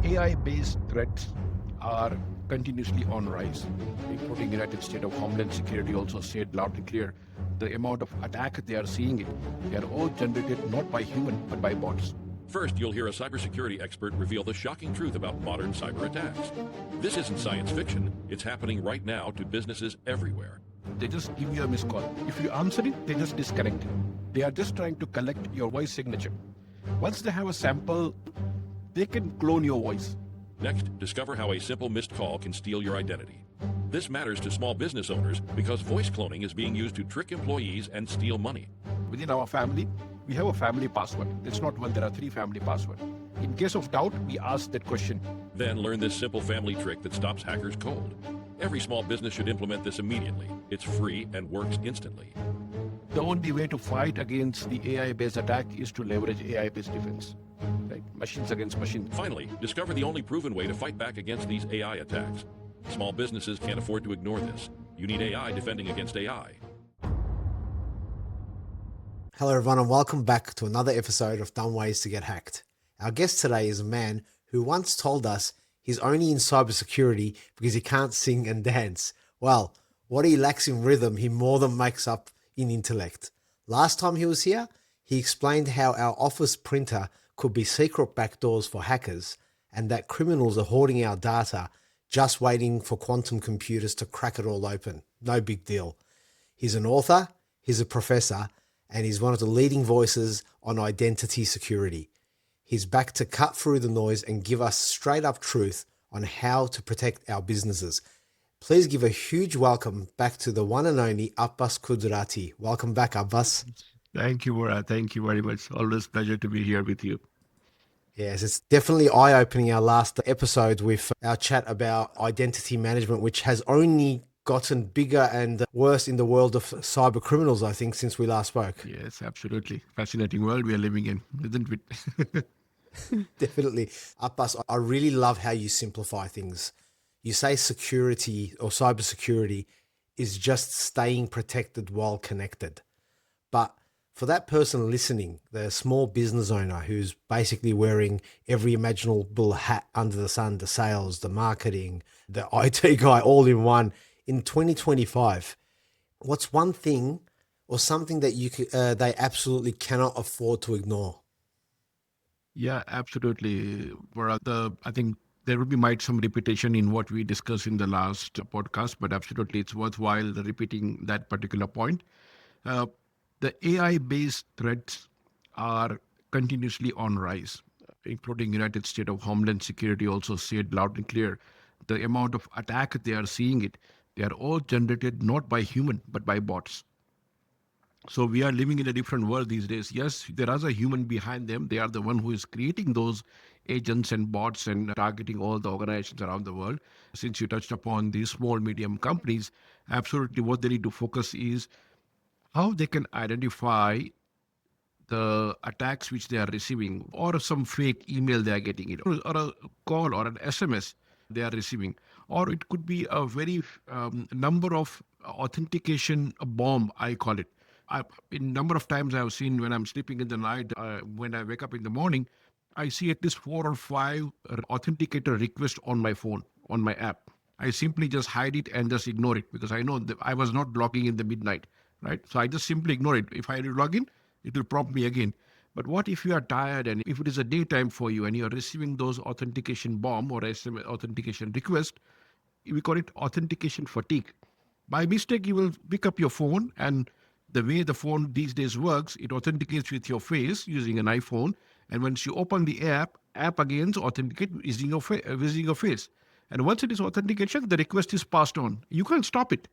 AI-based threats are continuously on rise, including United States of Homeland Security also said loud and clear the amount of attack they are seeing they are all generated not by human but by bots. First, you'll hear a cybersecurity expert reveal the shocking truth about modern cyber attacks. This isn't science fiction. It's happening right now to businesses everywhere. They just give you a missed call. If you answer it, they just disconnect it. They are just trying to collect your voice signature. Once they have a sample, they can clone your voice. Next, discover how a simple missed call can steal your identity. This matters to small business owners because voice cloning is being used to trick employees and steal money. Within our family, we have a family password. It's not one, there are 3 family passwords. In case of doubt, we ask that question. Then learn this simple family trick that stops hackers cold. Every small business should implement this immediately. It's free and works instantly. The only way to fight against the AI-based attack is to leverage AI-based defense. Right? Machines against machines. Finally, discover the only proven way to fight back against these AI attacks. Small businesses can't afford to ignore this. You need AI defending against AI. Hello everyone and welcome back to another episode of Dumb Ways to Get Hacked. Our guest today is a man who once told us he's only in cybersecurity because he can't sing and dance. Well, what he lacks in rhythm, he more than makes up in intellect. Last time he was here, he explained how our office printer could be secret backdoors for hackers and that criminals are hoarding our data just waiting for quantum computers to crack it all open. No big deal. He's an author, he's a professor, and he's one of the leading voices on identity security. He's back to cut through the noise and give us straight up truth on how to protect our businesses. Please give a huge welcome back to the one and only Abbas Kudrati. Welcome back, Abbas. Thank you, Murad. Thank you very much. Always a pleasure to be here with you. Yes, it's definitely eye-opening, our last episode with our chat about identity management, which has only gotten bigger and worse in the world of cyber criminals, I think, since we last spoke. Yes, absolutely. Fascinating world we are living in, isn't it? Definitely. Abbas, I really love how you simplify things. You say security or cybersecurity is just staying protected while connected. But for that person listening, the small business owner who's basically wearing every imaginable hat under the sun, the sales, the marketing, the IT guy all in one, in 2025, what's one thing or something that they absolutely cannot afford to ignore? Yeah, absolutely. I think there will be some repetition in what we discussed in the last podcast, but absolutely it's worthwhile repeating that particular point. The AI-based threats are continuously on rise, including United States of Homeland Security also said loud and clear the amount of attack they are seeing they are all generated not by human but by bots. So we are living in a different world these days. Yes, there is a human behind them. They are the one who is creating those agents and bots and targeting all the organizations around the world. Since you touched upon these small, medium companies, absolutely what they need to focus is how they can identify the attacks which they are receiving, or some fake email they are getting, or a call or an SMS they are receiving, or it could be a very number of authentication bomb, I call it. In number of times I have seen when I'm sleeping in the night, when I wake up in the morning, I see at least 4 or 5 authenticator requests on my phone, on my app. I simply just hide it and just ignore it because I know that I was not logging in the midnight, right? So I just simply ignore it. If I log in, it will prompt me again. But what if you are tired and if it is a daytime for you and you are receiving those authentication bomb or SMS authentication request, we call it authentication fatigue. By mistake, you will pick up your phone, and the way the phone these days works, it authenticates with your face using an iPhone. And once you open the app again authenticates using your face. And once it is authentication, the request is passed on. You can't stop it.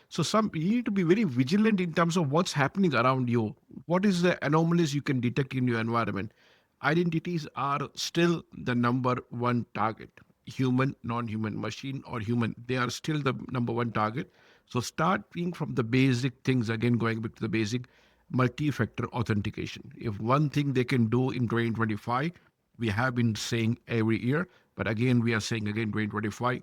So you need to be very vigilant in terms of what's happening around you. What is the anomalies you can detect in your environment? Identities are still the number one target. Human, non-human, machine or human, they are still the number one target. So start being from the basic things, again going back to the basic multi-factor authentication. If one thing they can do in 2025, we have been saying every year, but again we are saying again 2025,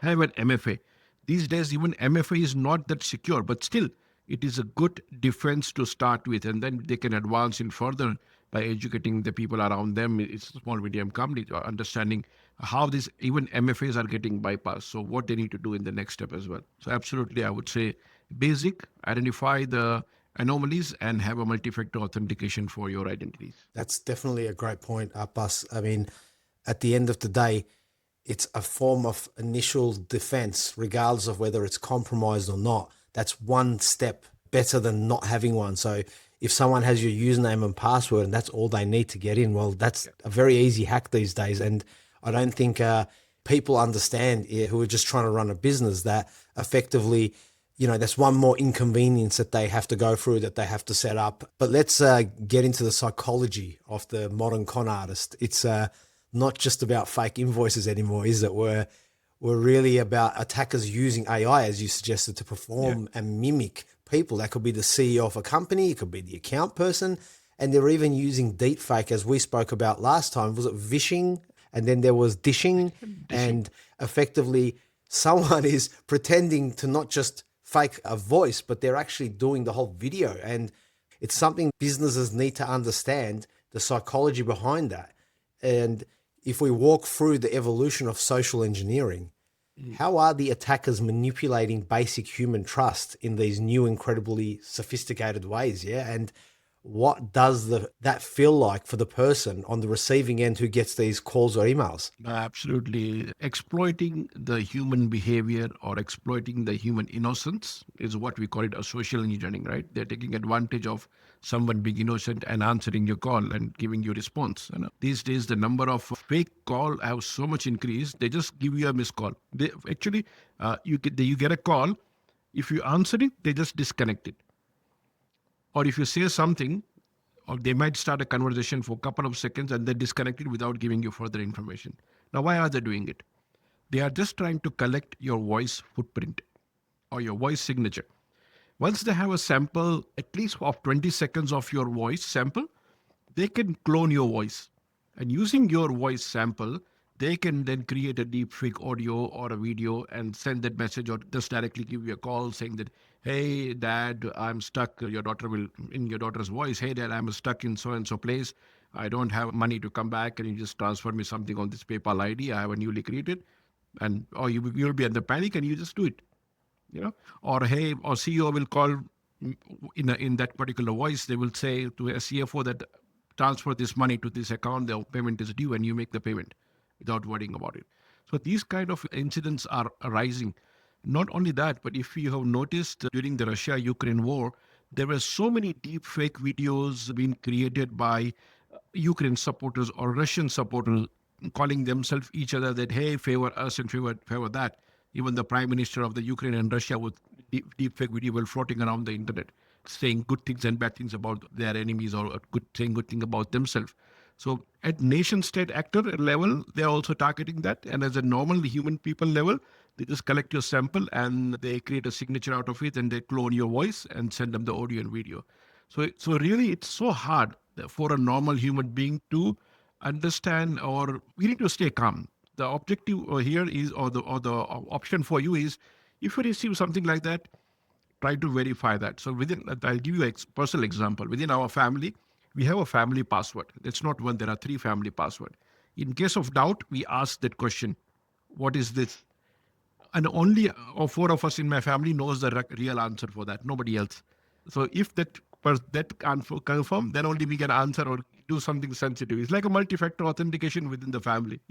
have an MFA. These days, even MFA is not that secure, but still, it is a good defense to start with, and then they can advance in further by educating the people around them. It's a small medium company, understanding how these even MFAs are getting bypassed. So what they need to do in the next step as well. So absolutely, I would say basic, identify the anomalies and have a multi-factor authentication for your identities. That's definitely a great point, Abbas. I mean, at the end of the day, it's a form of initial defense, regardless of whether it's compromised or not. That's one step better than not having one. So if someone has your username and password and that's all they need to get in, well, that's a very easy hack these days. And I don't think people understand who are just trying to run a business that effectively, that's one more inconvenience that they have to go through, that they have to set up. But let's get into the psychology of the modern con artist. It's not just about fake invoices anymore, is it? We're really about attackers using AI, as you suggested, to perform and mimic people. That could be the CEO of a company, it could be the account person, and they're even using deepfake, as we spoke about last time. Was it vishing? And then there was dishing, and effectively someone is pretending to not just fake a voice, but they're actually doing the whole video. And it's something businesses need to understand, the psychology behind that. And if we walk through the evolution of social engineering, how are the attackers manipulating basic human trust in these new, incredibly sophisticated ways? Yeah. And what does that feel like for the person on the receiving end who gets these calls or emails? Absolutely. Exploiting the human behavior or exploiting the human innocence is what we call it a social engineering, right? They're taking advantage of someone being innocent and answering your call and giving you response. These days, the number of fake call have so much increased. They just give you a missed call. They actually, you get a call. If you answer it, they just disconnect it. Or if you say something, or they might start a conversation for a couple of seconds and then disconnect it without giving you further information. Now, why are they doing it? They are just trying to collect your voice footprint or your voice signature. Once they have a sample, at least of 20 seconds of your voice sample, they can clone your voice. And using your voice sample, they can then create a deep fake audio or a video and send that message, or just directly give you a call saying that, hey, Dad, I'm stuck. Your daughter will, in your daughter's voice, hey, Dad, I'm stuck in so-and-so place. I don't have money to come back. Can you just transfer me something on this PayPal ID I have a newly created? And or you'll be under panic and you just do it. Or hey, or CEO will call in that particular voice. They will say to a CFO that transfer this money to this account, the payment is due, and you make the payment without worrying about it. So these kind of incidents are arising. Not only that, but if you have noticed during the Russia-Ukraine war, there were so many deep fake videos being created by Ukraine supporters or Russian supporters calling themselves each other that, hey, favor us and favor that. Even the prime minister of the Ukraine and Russia with deep fake video were floating around the internet, saying good things and bad things about their enemies or saying good thing about themselves. So at nation state actor level, they're also targeting that. And as a normal human people level, they just collect your sample and they create a signature out of it and they clone your voice and send them the audio and video. So really, it's so hard for a normal human being to understand, or we need to stay calm. The objective here is, or the option for you is, if you receive something like that, try to verify that. So I'll give you a personal example. Within our family, we have a family password. It's not one, there are 3 family passwords. In case of doubt, we ask that question, what is this? And only 4 of us in my family knows the real answer for that, nobody else. So if that can't confirm, then only we can answer or do something sensitive. It's like a multi-factor authentication within the family,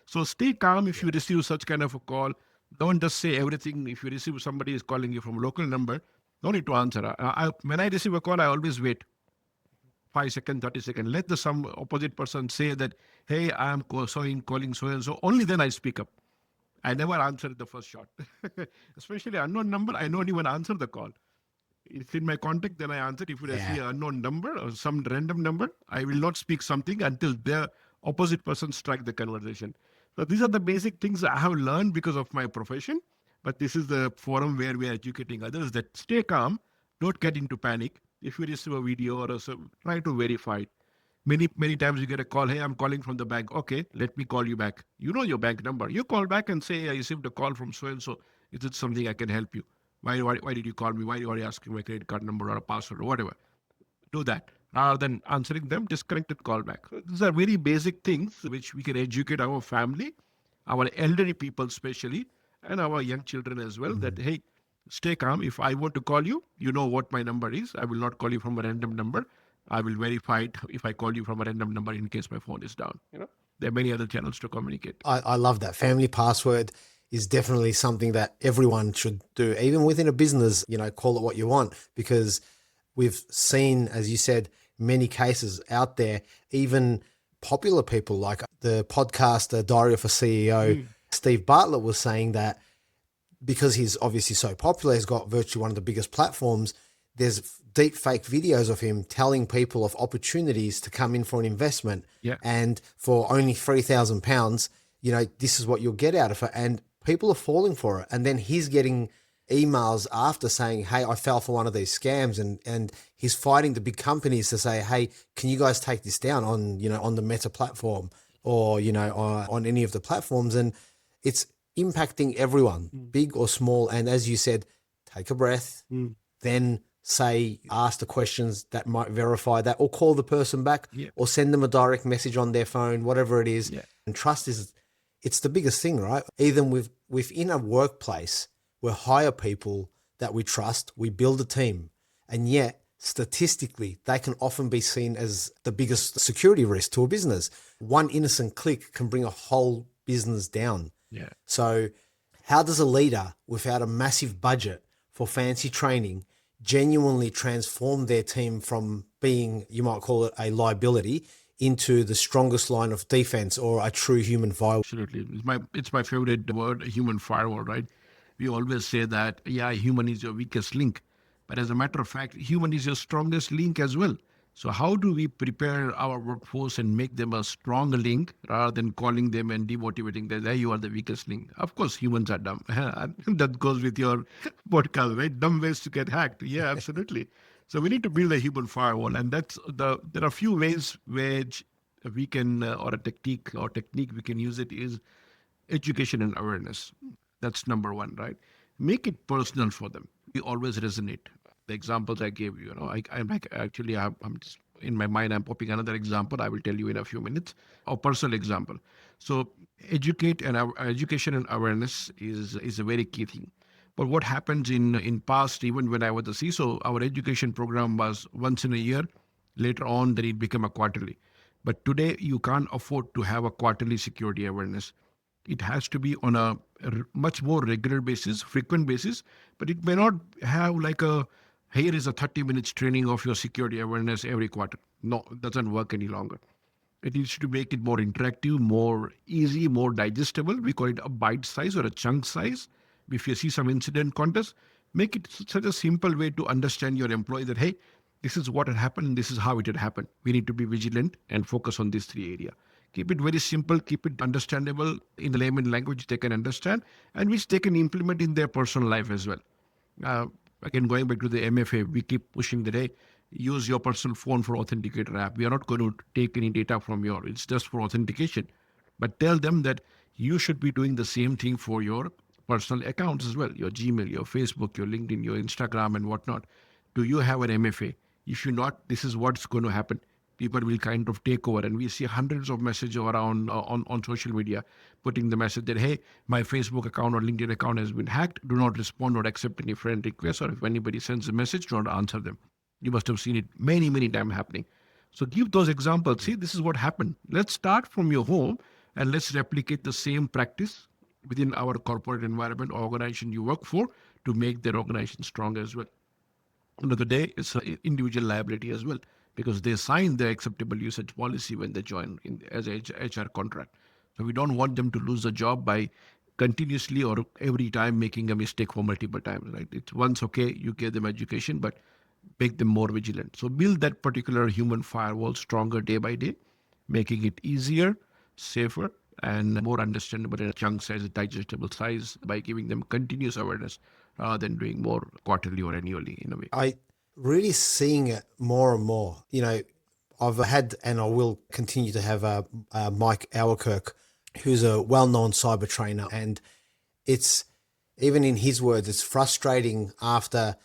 So stay calm if you receive such kind of a call. Don't just say everything. If you receive somebody is calling you from a local number, no need to answer. When I receive a call, I always wait 5 seconds, 30 seconds. Let the some opposite person say that, hey, I am calling so-and-so. Only then I speak up. I never answer the first shot. Especially unknown number, I don't even answer the call. It's in my contact, then I answer. If I see an unknown number or some random number, I will not speak something until the opposite person strike the conversation. So these are the basic things I have learned because of my profession. But this is the forum where we are educating others that stay calm, don't get into panic. If you receive a video or try to verify it. Many times you get a call, hey, I'm calling from the bank. Okay, let me call you back. You know your bank number. You call back and say, I received a call from so-and-so. Is it something I can help you? Why did you call me? Why are you asking my credit card number or a password or whatever? Do that. rather than answering them, disconnected call back. So these are very basic things which we can educate our family, our elderly people especially, and our young children as well, that, hey, stay calm. If I want to call you, you know what my number is. I will not call you from a random number. I will verify it if I call you from a random number in case my phone is down. There are many other channels to communicate. I love that. Family password is definitely something that everyone should do, even within a business. Call it what you want, because we've seen, as you said, many cases out there, even popular people like the podcaster Diary of a CEO, Steve Bartlett, was saying that because he's obviously so popular, he's got virtually one of the biggest platforms. There's deep fake videos of him telling people of opportunities to come in for an investment. Yeah. And for only £3,000, this is what you'll get out of it. And people are falling for it. And then he's getting emails after saying, hey, I fell for one of these scams. And he's fighting the big companies to say, hey, can you guys take this down on the Meta platform or, on any of the platforms? And it's impacting everyone, big or small. And as you said, take a breath, then ask the questions that might verify that, or call the person back, or send them a direct message on their phone, whatever it is. And trust it's the biggest thing, right? Even within a workplace, we hire people that we trust, we build a team, and yet statistically, they can often be seen as the biggest security risk to a business. One innocent click can bring a whole business down. Yeah. So how does a leader without a massive budget for fancy training genuinely transform their team from being, you might call it a liability, into the strongest line of defense or a true human firewall? Absolutely. It's my favorite word, human firewall, right? We always say that, human is your weakest link. But as a matter of fact, human is your strongest link as well. So how do we prepare our workforce and make them a strong link rather than calling them and demotivating them? Hey, you are the weakest link. Of course, humans are dumb. That goes with your podcast, right? Dumb ways to get hacked. Yeah, absolutely. So we need to build a human firewall. And there are a few ways which we can, or a technique we can use it is education and awareness. That's number one, right? Make it personal for them. We always resonate. The examples I gave you, I'm just in my mind, I'm popping another example. I will tell you in a few minutes, a personal example. So education and awareness is a very key thing. But what happens in past, even when I was a CISO, our education program was once in a year. Later on, then it became a quarterly. But today, you can't afford to have a quarterly security awareness. It has to be on a much more regular basis, frequent basis, but it may not have like here is a 30 minutes training of your security awareness every quarter. No, it doesn't work any longer. It needs to make it more interactive, more easy, more digestible. We call it a bite size or a chunk size. If you see some incident contest, make it such a simple way to understand your employee that, hey, this is what had happened, this is how it had happened. We need to be vigilant and focus on these three areas. Keep it very simple, keep it understandable in the layman language they can understand, and which they can implement in their personal life as well. Again, going back to the MFA, we keep pushing the day. Use your personal phone for authenticator app. We are not going to take any data from it's just for authentication. But tell them that you should be doing the same thing for your personal accounts as well. Your Gmail, your Facebook, your LinkedIn, your Instagram and whatnot. Do you have an MFA? If you not, this is what's going to happen. People will kind of take over, and we see hundreds of messages around on social media putting the message that, hey, my Facebook account or LinkedIn account has been hacked. Do not respond or accept any friend requests, or if anybody sends a message, do not answer them. You must have seen it many, many times happening. So give those examples. See, this is what happened. Let's start from your home and let's replicate the same practice within our corporate environment or organization you work for to make their organization strong as well. End of the day, it's an individual liability as well, because they sign the acceptable usage policy when they join as a HR contract. So we don't want them to lose a job by continuously or every time making a mistake for multiple times. Right? It's once okay, you give them education, but make them more vigilant. So build that particular human firewall stronger day by day, making it easier, safer, and more understandable in a chunk size, a digestible size, by giving them continuous awareness rather than doing more quarterly or annually in a way. I really seeing it more and more. I've had, and I will continue to have Mike Auerkirk, who's a well-known cyber trainer. And it's, even in his words, it's frustrating after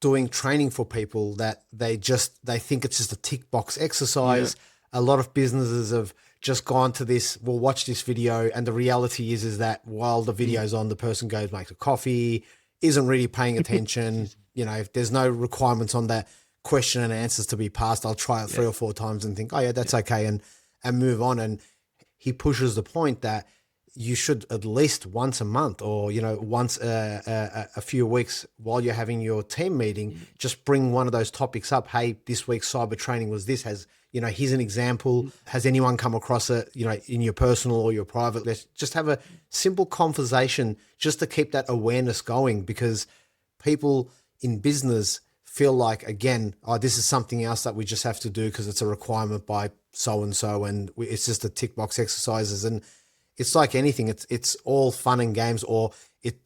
doing training for people that they think it's just a tick box exercise. Yeah. A lot of businesses have just gone to this, well, watch this video. And the reality is that while the video's on, the person goes, makes a coffee, isn't really paying attention. If there's no requirements on that question and answers to be passed, I'll try it 3 or 4 times and think, oh yeah, that's okay. And move on. And he pushes the point that you should at least once a month or, once a few weeks while you're having your team meeting, just bring one of those topics up. Hey, this week's cyber training was this. Here's an example. Has anyone come across it, in your personal or your private? Let's just have a simple conversation just to keep that awareness going, because people in business feel like, again, this is something else that we just have to do because it's a requirement by so-and-so and it's just a tick box exercises. And it's like anything, it's all fun and games, or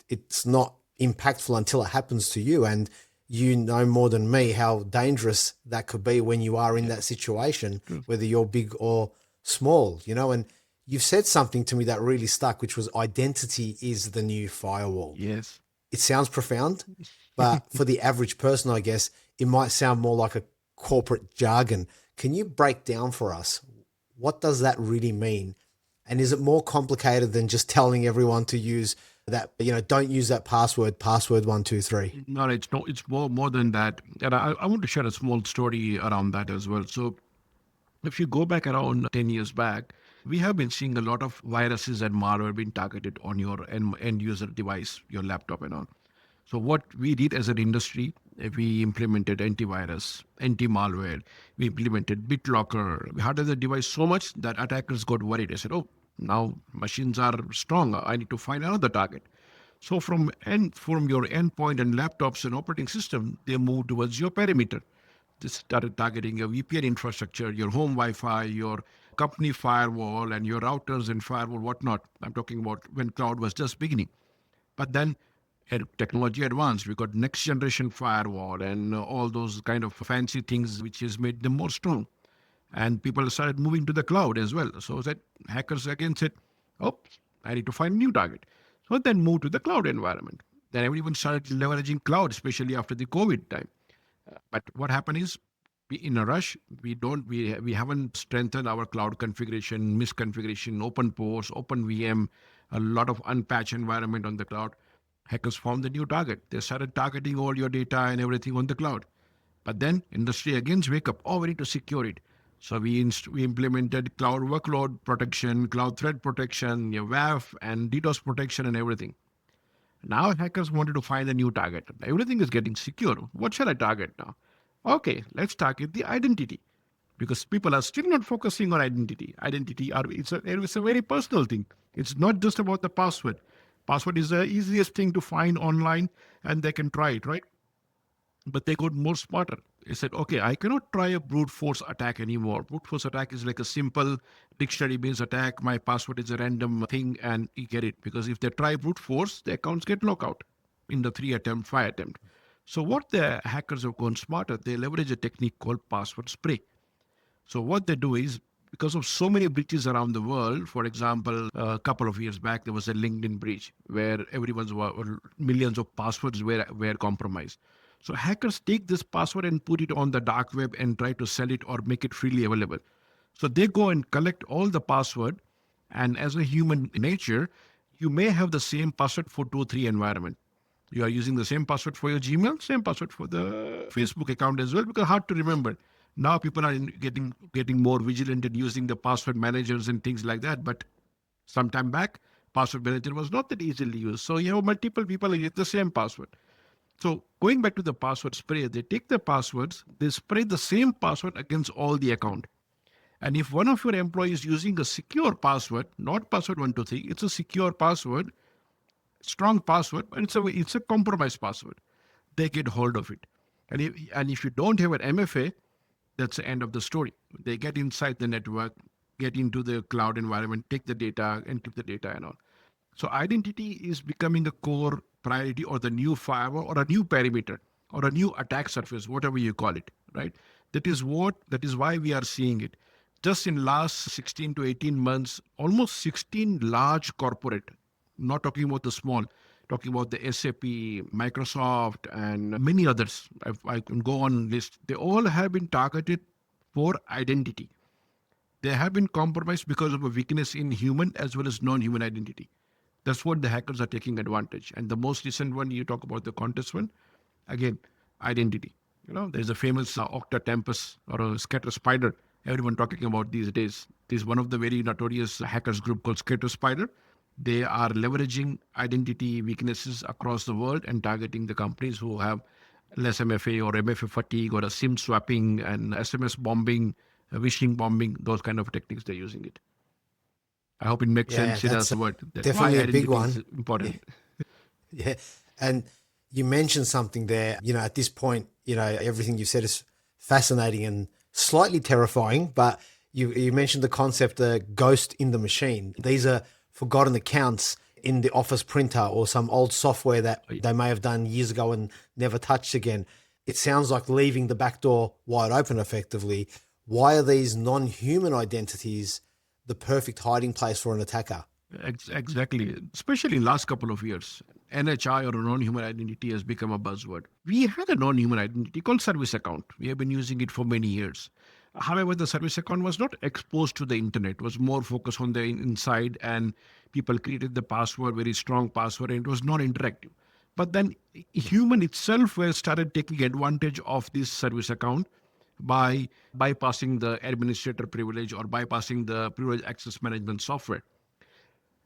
it's not impactful until it happens to you. And you know more than me how dangerous that could be when you are in that situation, whether you're big or small, and you've said something to me that really stuck, which was identity is the new firewall. Yes. It sounds profound, but for the average person, I guess, it might sound more like a corporate jargon. Can you break down for us, what does that really mean? And is it more complicated than just telling everyone to use that, don't use that password 123? No, it's no, it's more than that. And I want to share a small story around that as well. So if you go back around 10 years back, we have been seeing a lot of viruses and malware being targeted on your end user device, your laptop and all. So what we did as an industry, we implemented antivirus, anti-malware. We implemented BitLocker. We hardened the device so much that attackers got worried. They said, oh, now machines are strong. I need to find another target. So from your endpoint and laptops and operating system, they moved towards your perimeter. They started targeting your VPN infrastructure, your home Wi-Fi, your company firewall, and your routers and firewall, whatnot. I'm talking about when cloud was just beginning. But then technology advanced. We got next generation firewall and all those kind of fancy things, which has made them more strong. And people started moving to the cloud as well. So that hackers again said, oh, I need to find a new target. So then moved to the cloud environment. Then everyone started leveraging cloud, especially after the COVID time. But what happened is, in a rush, we haven't strengthened our cloud configuration, misconfiguration, open ports, open VM, a lot of unpatched environment on the cloud. Hackers found the new target. They started targeting all your data and everything on the cloud. But then industry again wake up, oh, we need to secure it. So we implemented cloud workload protection, cloud threat protection, your WAF and DDoS protection and everything. Now hackers wanted to find a new target. Everything is getting secure. What shall I target now? Okay, let's target the identity. Because people are still not focusing on identity. It's a very personal thing. It's not just about the password. Password is the easiest thing to find online and they can try it, right? But they got more smarter. They said, okay, I cannot try a brute force attack anymore. Brute force attack is like a simple dictionary-based attack. My password is a random thing and you get it. Because if they try brute force, the accounts get locked out in the 3 attempt, 5 attempt. So what the hackers have gone smarter, they leverage a technique called password spray. So what they do is, because of so many breaches around the world, for example, a couple of years back, there was a LinkedIn breach where millions of passwords were compromised. So hackers take this password and put it on the dark web and try to sell it or make it freely available. So they go and collect all the password. And as a human nature, you may have the same password for 2 or 3 environments. You are using the same password for your Gmail, same password for the Facebook account as well, because hard to remember. Now people are getting more vigilant and using the password managers and things like that. But some time back, password manager was not that easily used. So you have multiple people with the same password. So going back to the password spray, they take the passwords, they spray the same password against all the account. And if one of your employees is using a secure password, not password 123, it's a secure password, strong password, but it's a compromised password. They get hold of it. And if you don't have an MFA, that's the end of the story. They get inside the network, get into the cloud environment, take the data, encrypt the data and all. So identity is becoming a core priority or the new firewall or a new perimeter or a new attack surface, whatever you call it, right? That is why we are seeing it. Just in last 16 to 18 months, almost 16 large corporate, not talking about the small, talking about the SAP, Microsoft, and many others. I can go on list. They all have been targeted for identity. They have been compromised because of a weakness in human as well as non-human identity. That's what the hackers are taking advantage. And the most recent one, you talk about the contest one, again, identity. There's a famous Octa Tempest or a Scatter Spider. Everyone talking about these days. This is one of the very notorious hackers group called Scatter Spider. They are leveraging identity weaknesses across the world and targeting the companies who have less MFA or MFA fatigue or a SIM swapping and SMS bombing, phishing bombing, those kind of techniques they're using it. I hope it makes sense in a word. Definitely a big one. Is important. Yeah. And you mentioned something there, at this point, everything you said is fascinating and slightly terrifying, but you mentioned the concept, the ghost in the machine. These are forgotten accounts in the office printer or some old software that they may have done years ago and never touched again. It sounds like leaving the back door wide open effectively. Why are these non-human identities the perfect hiding place for an attacker? Exactly. Especially in last couple of years, NHI or a non-human identity has become a buzzword. We had a non-human identity called service account. We have been using it for many years. However, the service account was not exposed to the internet. It was more focused on the inside, and people created the password, very strong password, and it was non-interactive. But then human itself started taking advantage of this service account by bypassing the administrator privilege or bypassing the privilege access management software.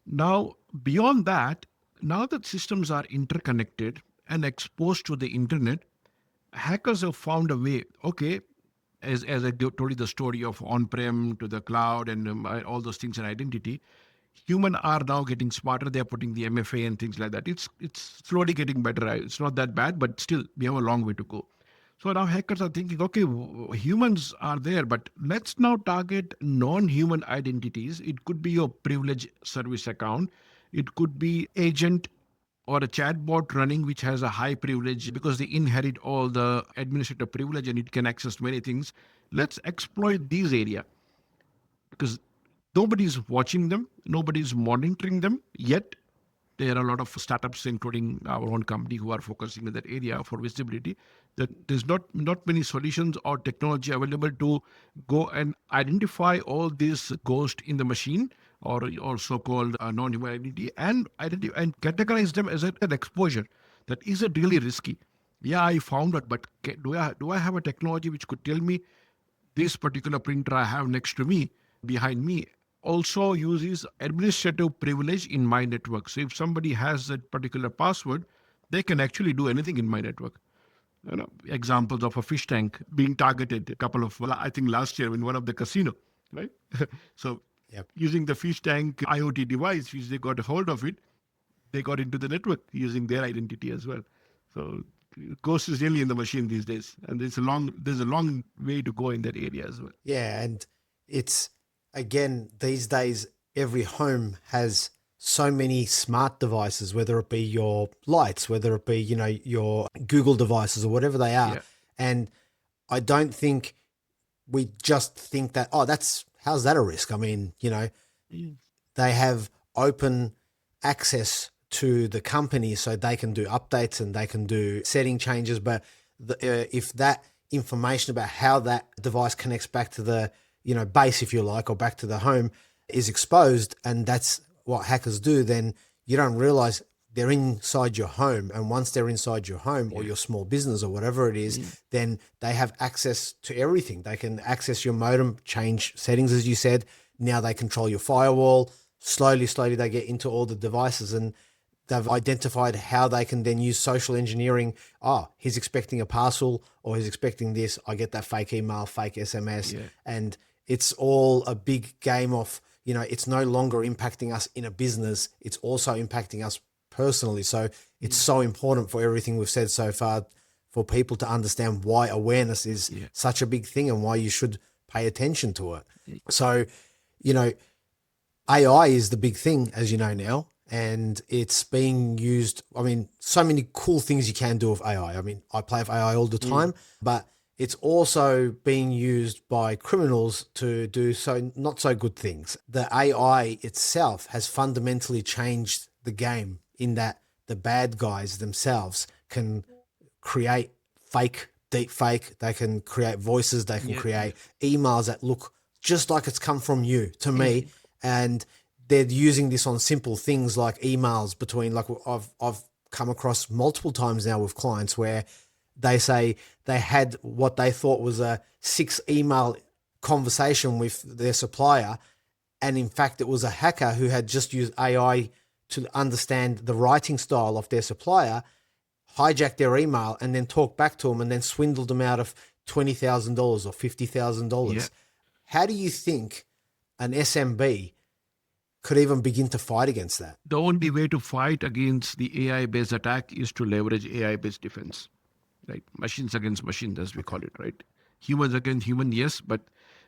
Now, beyond that, now that systems are interconnected and exposed to the internet, hackers have found a way, okay, as I told you the story of on-prem to the cloud and all those things in identity, humans are now getting smarter. They're putting the MFA and things like that. It's slowly getting better. It's not that bad, but still, we have a long way to go. So now hackers are thinking, okay, humans are there, but let's now target non-human identities. It could be your privilege service account. It could be agent or a chatbot running which has a high privilege because they inherit all the administrative privilege and it can access many things. Let's exploit these areas because nobody's watching them, nobody's monitoring them yet. There are a lot of startups, including our own company, who are focusing in that area for visibility. That there's not many solutions or technology available to go and identify all these ghosts in the machine or so-called non-human identity and categorize them as an exposure. That is it really risky? Yeah, I found it, but do I have a technology which could tell me this particular printer I have next to me, behind me, also uses administrative privilege in my network. So if somebody has that particular password, they can actually do anything in my network. Examples of a fish tank being targeted I think last year in one of the casino, right? So using the fish tank IoT device, which they got a hold of it, they got into the network using their identity as well. So ghost is really in the machine these days. And there's a long way to go in that area as well. Yeah. And it's, again, these days, every home has so many smart devices, whether it be your lights, whether it be, your Google devices or whatever they are. Yeah. And I don't think we just think that, how's that a risk? I mean, they have open access to the company so they can do updates and they can do setting changes. But if that information about how that device connects back to the base, if you like, or back to the home is exposed, and that's what hackers do, then you don't realize they're inside your home. And once they're inside your home or your small business or whatever it is, then they have access to everything. They can access your modem, change settings, as you said. Now they control your firewall. Slowly they get into all the devices, and they've identified how they can then use social engineering. Oh, he's expecting a parcel or he's expecting this. I get that fake email, fake SMS. And it's all a big game of, it's no longer impacting us in a business. It's also impacting us personally. So it's so important for everything we've said so far for people to understand why awareness is such a big thing and why you should pay attention to it. So, AI is the big thing, as you know now, and it's being used. I mean, so many cool things you can do with AI. I mean, I play with AI all the time, but it's also being used by criminals to do so not so good things. The AI itself has fundamentally changed the game in that the bad guys themselves can create fake, deep fake. They can create voices. They can create emails that look just like it's come from you to me. And they're using this on simple things like emails between, like I've come across multiple times now with clients where they say they had what they thought was a 6 email conversation with their supplier. And in fact, it was a hacker who had just used AI to understand the writing style of their supplier, hijacked their email, and then talked back to them and then swindled them out of $20,000 or $50,000. Yeah. How do you think an SMB could even begin to fight against that? The only way to fight against the AI-based attack is to leverage AI-based defense, right? Machines against machines, as we call it, right? Humans against human, yes, but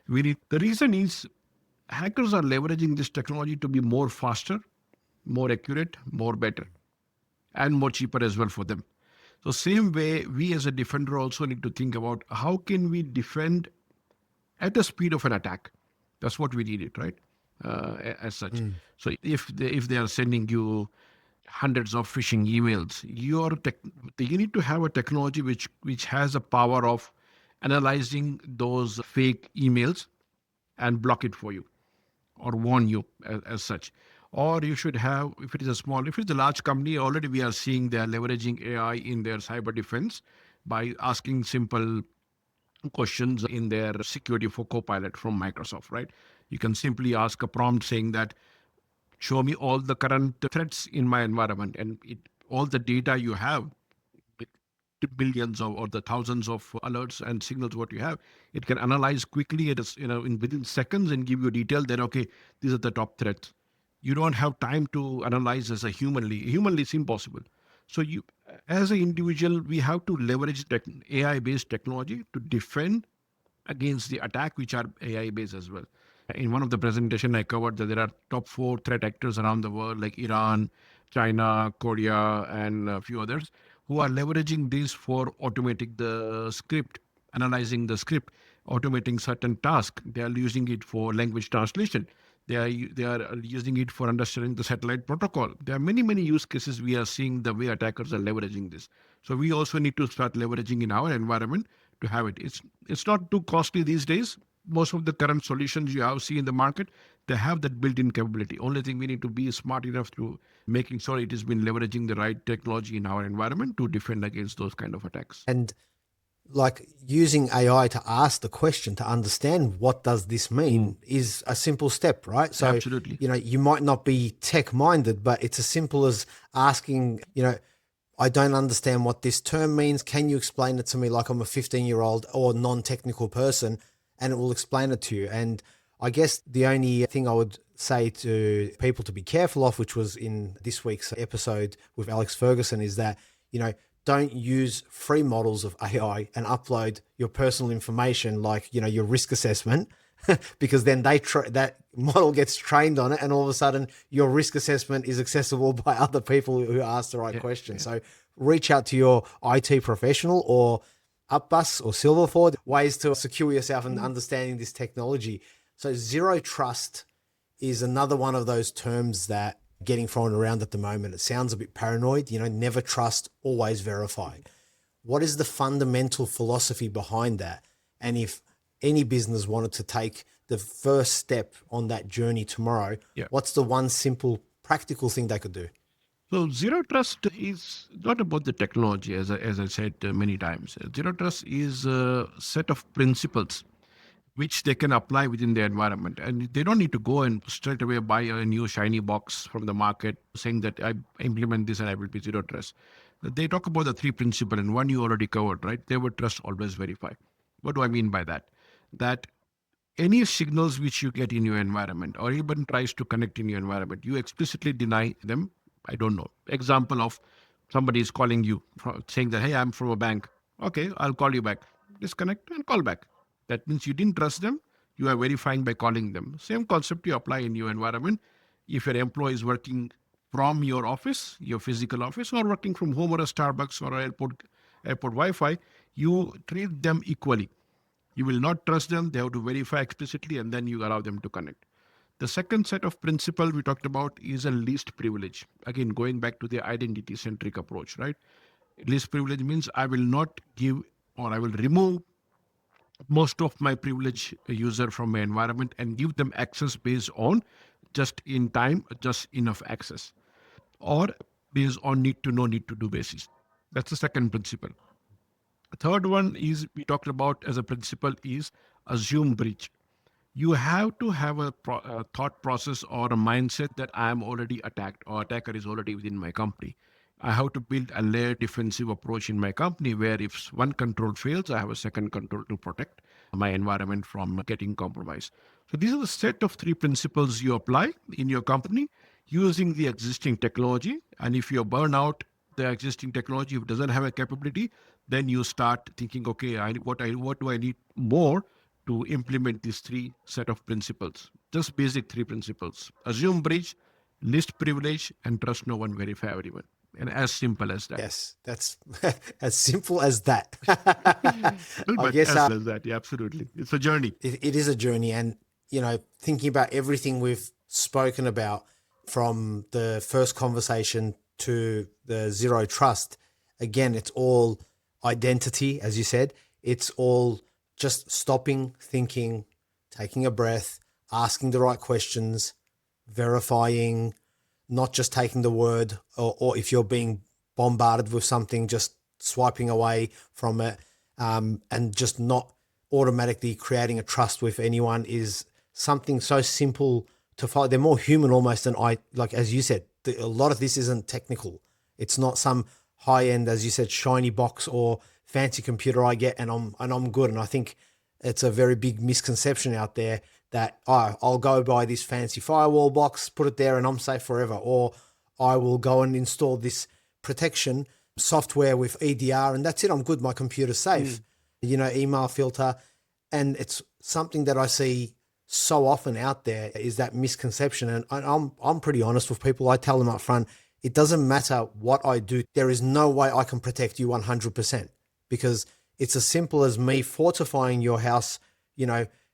the reason is hackers are leveraging this technology to be more faster, more accurate, more better, and more cheaper as well for them. So same way, we as a defender also need to think about how can we defend at the speed of an attack. That's what we need it, right? As such. So if they are sending you hundreds of phishing emails, you need to have a technology which has a power of analyzing those fake emails and block it for you or warn you as such. Or you should have, if it's a large company, already we are seeing they are leveraging AI in their cyber defense by asking simple questions in their security for Copilot from Microsoft, right? You can simply ask a prompt saying that, show me all the current threats in my environment, and all the data you have, the billions or the thousands of alerts and signals what you have, it can analyze quickly, within seconds, and give you detail that, okay, these are the top threats. You don't have time to analyze as a humanly it's impossible. So you, as an individual, we have to leverage AI based technology to defend against the attack, which are AI based as well. In one of the presentation, I covered that there are top 4 threat actors around the world, like Iran, China, Korea, and a few others, who are leveraging this for automating the script, analyzing the script, automating certain tasks. They are using it for language translation. They are using it for understanding the satellite protocol. There are many use cases we are seeing the way attackers are leveraging this. So we also need to start leveraging in our environment to have it. It's not too costly these days. Most of the current solutions you have see in the market, they have that built-in capability. Only thing we need to be smart enough to making sure it has been leveraging the right technology in our environment to defend against those kind of attacks. And like using AI to ask the question to understand what does this mean is a simple step, right? So, Absolutely. You might not be tech minded, but it's as simple as asking, I don't understand what this term means. Can you explain it to me like I'm a 15-year-old or non-technical person? And it will explain it to you. And I guess the only thing I would say to people to be careful of, which was in this week's episode with Alex Ferguson, is that, don't use free models of AI and upload your personal information like, your risk assessment, because then that model gets trained on it, and all of a sudden your risk assessment is accessible by other people who ask the right questions. So reach out to your IT professional or Abbas or Silverford, ways to secure yourself in understanding this technology. So zero trust is another one of those terms that getting thrown around at the moment. It sounds a bit paranoid, never trust, always verify. What is the fundamental philosophy behind that? And if any business wanted to take the first step on that journey tomorrow, what's the one simple practical thing they could do? So zero trust is not about the technology, as I said many times. Zero trust is a set of principles which they can apply within their environment. And they don't need to go and straight away buy a new shiny box from the market saying that I implement this and I will be zero trust. They talk about the 3 principles, and one you already covered, right? Never trust, always verify. What do I mean by that? That any signals which you get in your environment or even tries to connect in your environment, you explicitly deny them. I don't know. Example of somebody is calling you saying that, hey, I'm from a bank. Okay, I'll call you back. Disconnect and call back. That means you didn't trust them. You are verifying by calling them. Same concept you apply in your environment. If your employee is working from your office, your physical office, or working from home or a Starbucks or airport Wi-Fi, you treat them equally. You will not trust them. They have to verify explicitly, and then you allow them to connect. The second set of principle we talked about is a least privilege. Again, going back to the identity centric approach, right? Least privilege means I will not give or I will remove most of my privilege user from my environment and give them access based on just in time, just enough access, or based on need to know, need to do basis. That's the second principle. The third one is we talked about as a principle is assume breach. You have to have a thought process or a mindset that I am already attacked or attacker is already within my company. I have to build a layered defensive approach in my company where if one control fails, I have a second control to protect my environment from getting compromised. So these are the set of three principles you apply in your company using the existing technology. And if you burn out the existing technology, if it doesn't have a capability, then you start thinking, okay, what do I need more to implement these three set of principles? Just basic three principles: assume breach, list privilege, and trust no one, verify everyone. And as simple as that. Yes, that's as simple as that. Well, I but guess as simple as that, yeah, absolutely. It's a journey. it is a journey. And, thinking about everything we've spoken about from the first conversation to the zero trust, again, it's all identity, as you said. It's all just stopping, thinking, taking a breath, asking the right questions, verifying, not just taking the word, or if you're being bombarded with something, just swiping away from it, and just not automatically creating a trust with anyone is something so simple to follow. They're more human almost than like, as you said, a lot of this isn't technical. It's not some high end, as you said, shiny box or fancy computer I get and I'm good. And I think it's a very big misconception out there that I'll go buy this fancy firewall box, put it there, and I'm safe forever. Or I will go and install this protection software with EDR, and that's it. I'm good. My computer's safe. Email filter, and it's something that I see so often out there is that misconception. And I'm pretty honest with people. I tell them up front, it doesn't matter what I do. There is no way I can protect you 100% because it's as simple as me fortifying your house,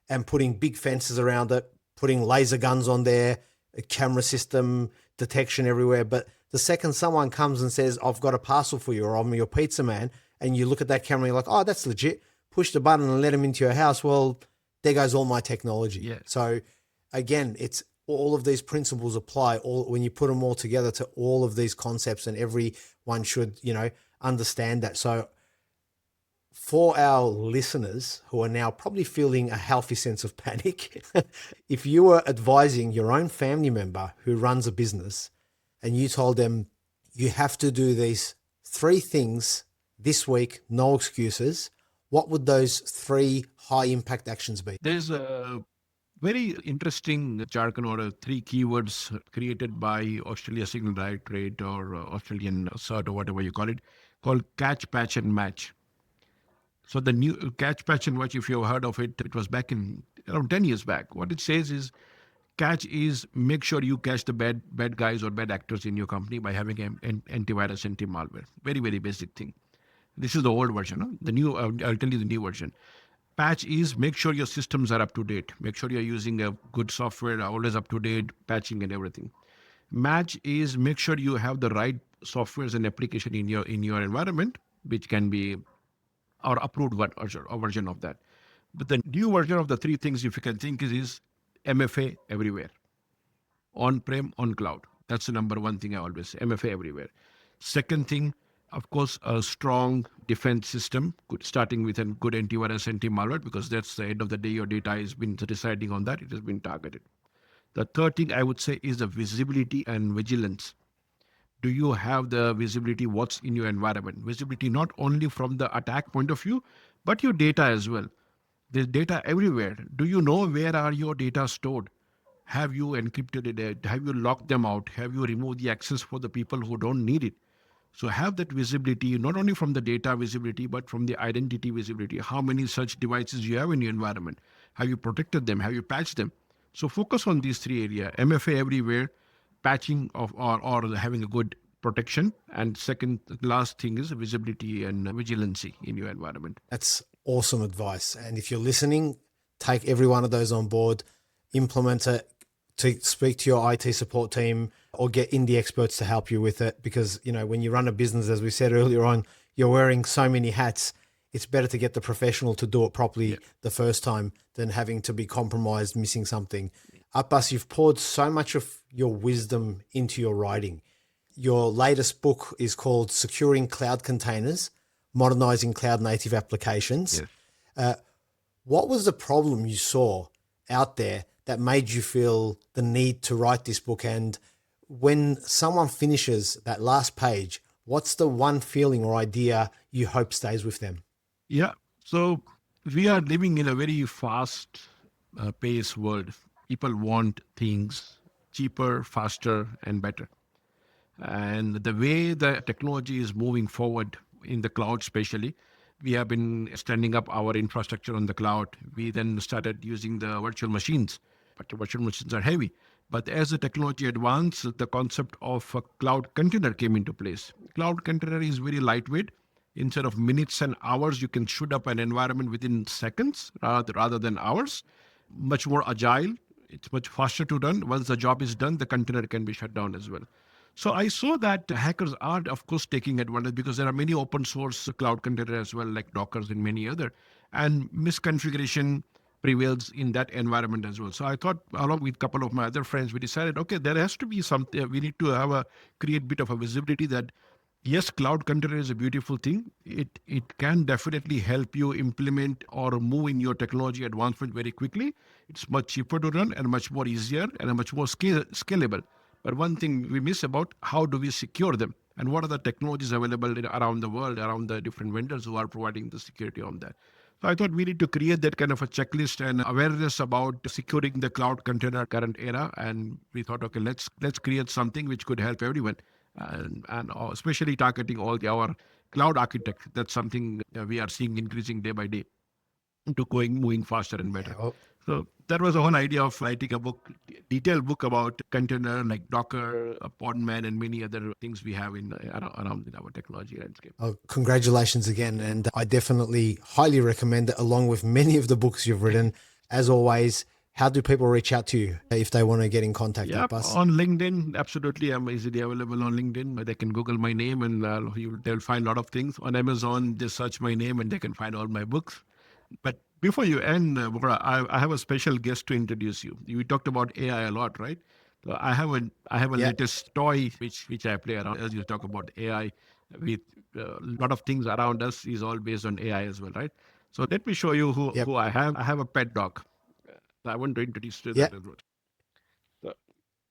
and putting big fences around it, putting laser guns on there, a camera system, detection everywhere. But the second someone comes and says, I've got a parcel for you, or I'm your pizza man, and you look at that camera and you're like, oh, that's legit, push the button and let him into your house. Well, there goes all my technology. Yeah. So again, it's all of these principles apply when you put them all together to all of these concepts, and everyone should, understand that. So for our listeners who are now probably feeling a healthy sense of panic, if you were advising your own family member who runs a business and you told them you have to do these three things this week, no excuses, what would those three high impact actions be? There's a very interesting jargon or three keywords created by Australia Signal Directorate or Australian CERT or whatever you call it, called catch, patch, and match. So the new catch, patch, and match, if you've heard of it, it was back in around 10 years back. What it says is catch is make sure you catch the bad guys or bad actors in your company by having an antivirus, anti-malware. Very, very basic thing. This is the old version. Huh? The new, I'll tell you the new version. Patch is make sure your systems are up to date. Make sure you're using a good software, always up to date, patching and everything. Match is make sure you have the right softwares and application in your environment, which can be or approved one or version of that. But the new version of the three things, if you can think, is MFA everywhere. On-prem, on cloud. That's the number one thing I always say, MFA everywhere. Second thing, of course, a strong defense system, starting with a good antivirus, anti-malware, because that's the end of the day, your data has been residing on that, it has been targeted. The third thing I would say is the visibility and vigilance. Do you have the visibility what's in your environment? Visibility not only from the attack point of view, but your data as well. There's data everywhere. Do you know where are your data stored? Have you encrypted it? Have you locked them out? Have you removed the access for the people who don't need it? So have that visibility, not only from the data visibility, but from the identity visibility. How many such devices you have in your environment? Have you protected them? Have you patched them? So focus on these three areas, MFA everywhere, patching of or having a good protection. And second, last thing is visibility and vigilancy in your environment. That's awesome advice. And if you're listening, take every one of those on board, implement it, to speak to your IT support team or get indie experts to help you with it. Because, when you run a business, as we said earlier on, you're wearing so many hats. It's better to get the professional to do it properly the first time than having to be compromised, missing something. Abbas, you've poured so much of your wisdom into your writing. Your latest book is called Securing Cloud Containers, Modernizing Cloud Native Applications. Yes. What was the problem you saw out there that made you feel the need to write this book? And when someone finishes that last page, what's the one feeling or idea you hope stays with them? Yeah. So we are living in a very fast paced world. People want things cheaper, faster, and better. And the way the technology is moving forward in the cloud, especially, we have been standing up our infrastructure on the cloud. We then started using the virtual machines, but the virtual machines are heavy. But as the technology advanced, the concept of a cloud container came into place. Cloud container is very lightweight. Instead of minutes and hours, you can shoot up an environment within seconds rather than hours. Much more agile. It's much faster to run. Once the job is done, the container can be shut down as well. So I saw that hackers are, of course, taking advantage because there are many open source cloud containers as well, like Dockers and many other, and misconfiguration prevails in that environment as well. So I thought, along with a couple of my other friends, we decided, okay, there has to be something. We need to create a bit of a visibility that yes, cloud container is a beautiful thing. It can definitely help you implement or move in your technology advancement very quickly. It's much cheaper to run and much more easier and much more scalable. But one thing we miss about, how do we secure them? And what are the technologies available around the world, around the different vendors who are providing the security on that? So I thought we need to create that kind of a checklist and awareness about securing the cloud container current era. And we thought, okay, let's create something which could help everyone, and especially targeting all our cloud architects. That's something we are seeing increasing day by day to moving faster and better. So that was the whole idea of writing a book, detailed book about container like Docker, Podman, and many other things we have around in our technology landscape. Oh, congratulations again. And I definitely highly recommend it along with many of the books you've written. As always, how do people reach out to you if they want to get in contact with us? On LinkedIn, absolutely. I'm easily available on LinkedIn. They can Google my name and they'll find a lot of things. On Amazon, just search my name and they can find all my books. But before you end, Bora, I have a special guest to introduce you. We talked about AI a lot, right? So I have a latest toy which I play around. As you talk about AI, with a lot of things around us is all based on AI as well, right? So let me show you who I have. I have a pet dog. I want to introduce you to that as well. So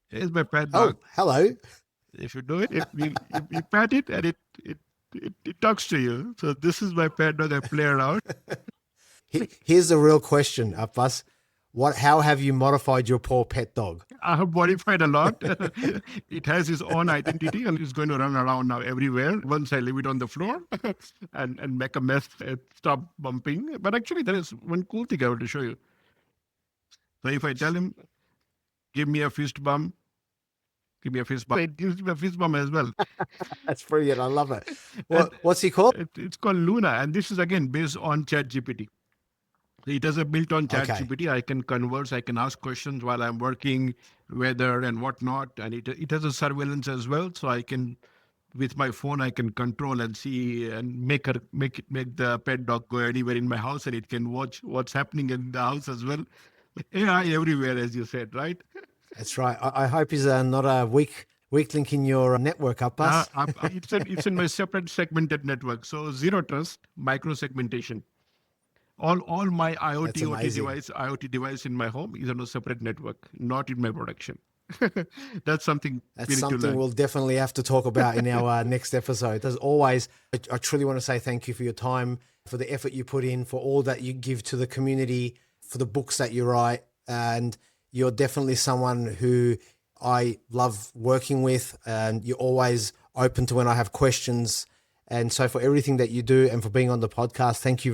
here's my pet dog. Oh, hello. If you do it, you pat it and it talks to you. So this is my pet dog. I play around. Here's the real question, Abbas. How have you modified your poor pet dog? I have modified a lot. It has its own identity and it's going to run around now everywhere. Once I leave it on the floor and make a mess, stop bumping. But actually, there is one cool thing I want to show you. So if I tell him, give me a fist bump, it gives me a fist bump as well. That's brilliant. I love it. What's he called? It's called Luna. And this is, again, based on ChatGPT. It has a built-on ChatGPT. I can converse, I can ask questions while I'm working, weather and whatnot. And it has a surveillance as well. So I can, with my phone, I can control and see and make the pet dog go anywhere in my house, and it can watch what's happening in the house as well. AI everywhere, as you said, right? That's right. I hope he's not a weak link in your network, Abbas. It's in my separate segmented network. So zero trust, micro segmentation. All my IoT device in my home is on a separate network, not in my production. That's something we'll definitely have to talk about in our next episode. As always, I truly want to say thank you for your time, for the effort you put in, for all that you give to the community, for the books that you write. And you're definitely someone who I love working with, and you're always open to when I have questions. And so for everything that you do and for being on the podcast, thank you